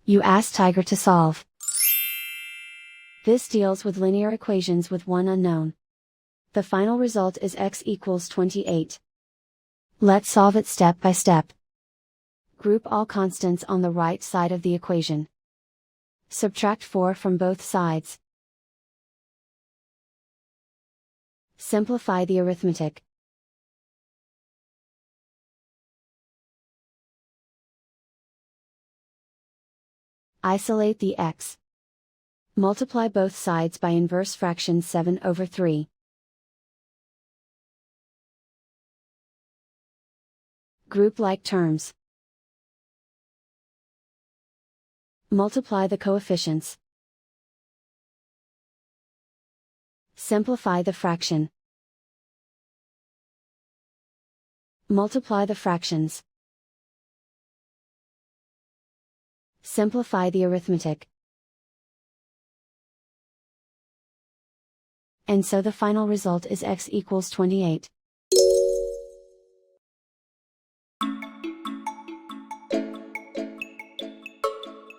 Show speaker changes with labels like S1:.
S1: You ask Tiger to solve. This deals with linear equations with one unknown. The final result is x equals 28. Let's solve it step by step. Group all constants on the right side of the equation. Subtract 4 from both sides. Simplify the arithmetic. Isolate the x. Multiply both sides by inverse fraction 7/3. Group like terms. Multiply the coefficients. Simplify the fraction. Multiply the fractions. Simplify the arithmetic. And so the final result is x equals 28.